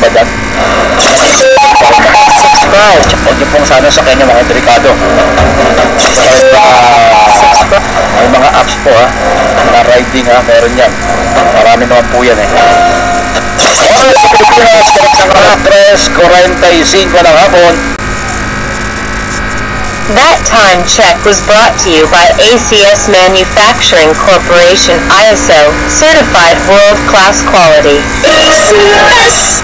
badat. Subscribe. Huwag niyo pong sana sa kanya mga delikado. May mga apps po ha. Mga riding ha. Meron yan. Marami naman po yan eh. Oras sa Pilipinas. Karat ng 3:45 ng hapon. That time check was brought to you by ACS Manufacturing Corporation, ISO, certified world-class quality. ACS!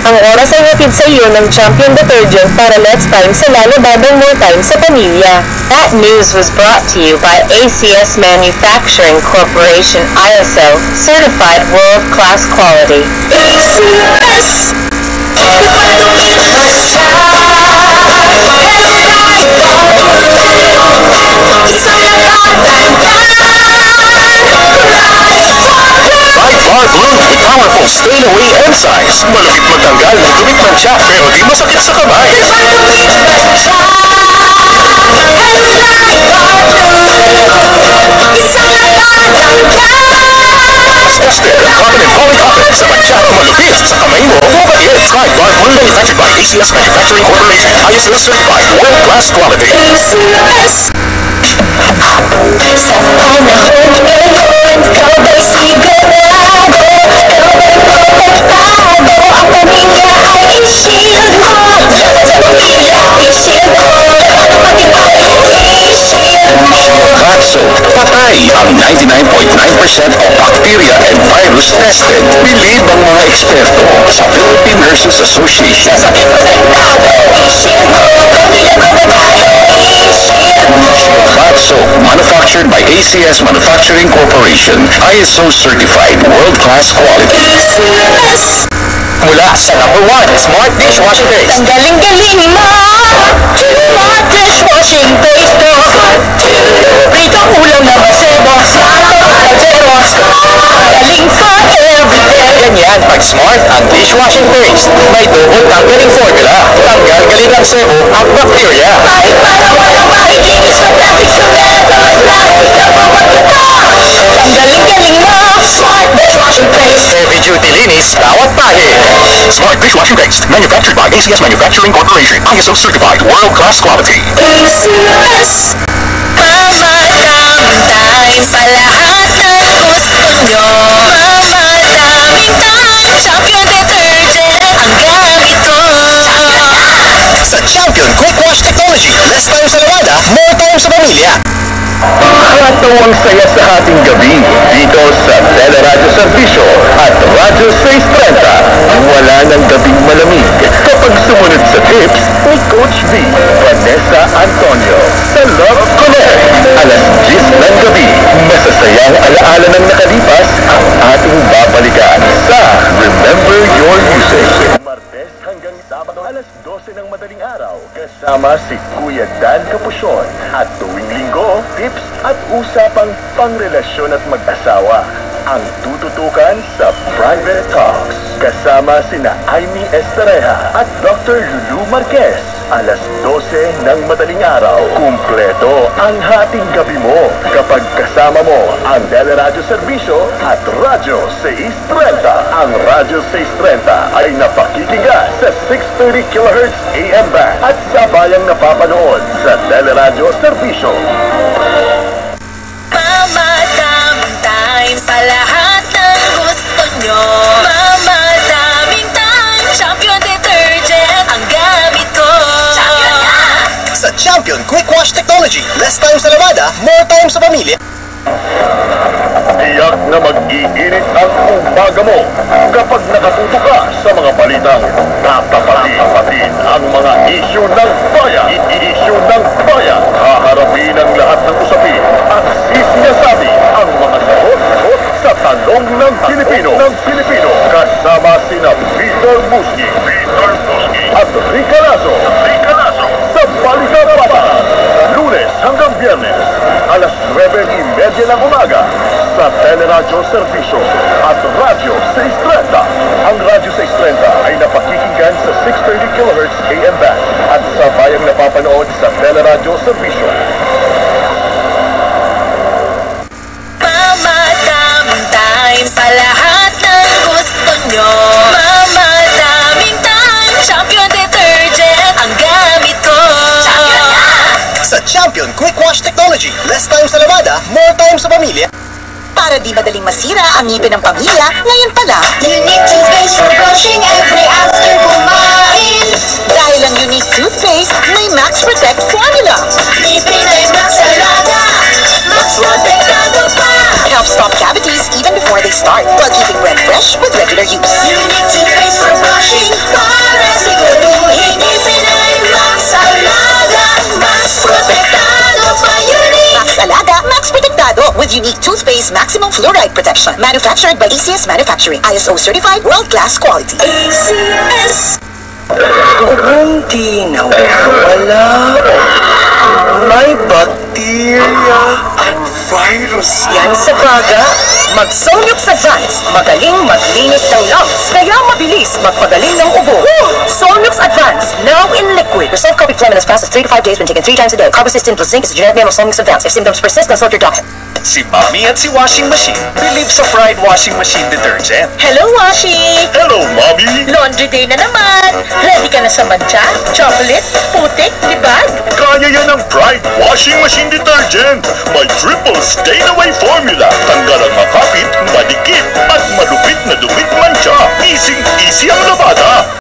Ang oras ay hatid sa iyo ng Champion Detergent para next time sa lalabadang more time sa pamilya. That news was brought to you by ACS Manufacturing Corporation, ISO, certified world-class quality. ACS! Bar Blue with powerful stain-away enzymes. Malupit magtanggal ng dumit-mantsa pero di masakit sa kamay. Disgusted and common in polycotton sa mantsa o malupit sa kamay mo. Mabait! Try Bar Blue manufactured by ACS Manufacturing Corporation. ISO certified world-class quality. ACS! Sa panahon ngayon, ikaw ba'y sigurado? Ikaw ba'y protektado? Ang pamilya ay i-shield mo. Sa pamilya, i-shield mo. Pati tayo, i-shield mo. Batso, patay ang 99.9% of bacteria and virus tested. Believe ang mga eksperto sa Philippine Nurses Association. Sa protektado, i-shield mo. Pamilya mo na tayo, i-shield mo. Batso, manufactured by ACS Manufacturing Corporation, ISO certified world-class quality. ACS! Mula sa #1 Smart Dishwashing Paste. Ang galing-galing mo! Smart Dishwashing Paste ko. Rito ulam na masebo. Sato kajeros. Galing for everyday. Ganyan pag Smart ang dishwashing paste. May double tanggaling formula. Tanggal galing ang sebo at bacteria. Kahit parang walang mahiginis sa traffic sa metros. Lahit na bawat ito. Ang galing-galing mo. Smart Dishwashing Paste. Heavy duty linis bawat pahit. Smart Dishwashing Paste. Manufactured by ACS Manufacturing Corporation. ISO certified world-class quality. ACS! Mamadaming time sa lahat ng gusto nyo. Mamadaming time. Champion Detergent ang gamit ko. Sa Champion Quick Wash Technology. Less time sa lavada, more time sa pamilya. Hatawang saya sa ating gabi dito sa Teleradyo Servisyo at Radyo 630. Wala ng gabing malamig kapag sumunod sa tips ni Coach V, Vanessa Antonio sa Love Connect. Alas 10 ng gabi, masasayang alaala ng nakalipas ang ating babalikan sa Remember Your Music. Martes hanggang Sabado, alas 12 ng madaling araw, kasama si Kuya Dan Capusyon. At tuwing linggo, tips at usapang pangrelasyon at mag-asawa ang tututukan sa Private Talks. Kasama sina Amy Estereja at Dr. Lulu Marquez. Alas 12 ng madaling araw, kumpleto ang hating gabi mo kapag kasama mo ang Teleradyo Servisyo at Radyo 630. Ang Radyo 630 ay napakikinggan sa 630 kHz AM band at sabayang napapanood sa Teleradyo Servisyo. Mamadaming time sa lahat ng gusto nyo. Mamadaming time. Champion Detergent ang gamit ko. Champion na! Sa Champion Quick Wash Technology. Less time sa lavada, more time sa pamilya. Tiyak na mag-iinit ang umaga mo kapag nakatuto ka sa mga balitang tatapatin ang mga isyu ng bayan. Isyu ng bayan. Haharapin ang lahat ng usapin at sisiyasabi ang mga sagot sa tanong ng Pilipino. Kasama sina Peter Musky at Rica Lazo. Sa Balita Patas. Lunes hanggang Biyernes, alas 9:30 ng umaga sa Teleradyo Servisyo at Radyo 630. Ang Radyo 630 ay napakikinggan sa 630 kHz AM band at sabayang napapanood sa Teleradyo Servisyo. Mamadaming time sa lahat ng gusto nyo. Mamadaming technology. Less time sa labada, more time sa pamilya. Para di madaling masira ang ngipin ng pamilya, ngayon pala, Unique toothpaste for brushing every after kumain. dahil ang unique toothpaste may Max Protect formula. Ngipin ay Max Alaga, Max Protektado pa. Helps stop cavities even before they start, while keeping breath fresh with regular use. Unique toothpaste for brushing, para siguraduhin. Ngipin ay Max Alaga, Max Protektado pa. Unique. Max Alaga, Max Protectado with unique toothpaste maximum fluoride protection. Manufactured by ACS Manufacturing. ISO certified world-class quality. ACS. Kung di nawawala, may bakterya at virus yan sa baga. Mag-Solmux Advance, magaling maglinis ng lungs, kaya mabilis magpagaling ng ubo. Solmux Advance, now in liquid. Resolve coffee phlegm in as fast as 3 to 5 days when taken 3 times a day. Carbocysteine plus zinc is the generic name of Solmux Advance. If symptoms persist, consult your doctor. Si Mami at si Washing Machine believe sa Pride Washing Machine Detergent. Hello, Washi! Hello, Mami! Laundry day na naman! Ready ka na sa mancha, chocolate, putik, libag? Kaya yan ang Pride Washing Machine Detergent. May triple stain-away formula. Tanggal ang makapit, madikit, at malupit na dumit mancha. Easy-easy ang labada.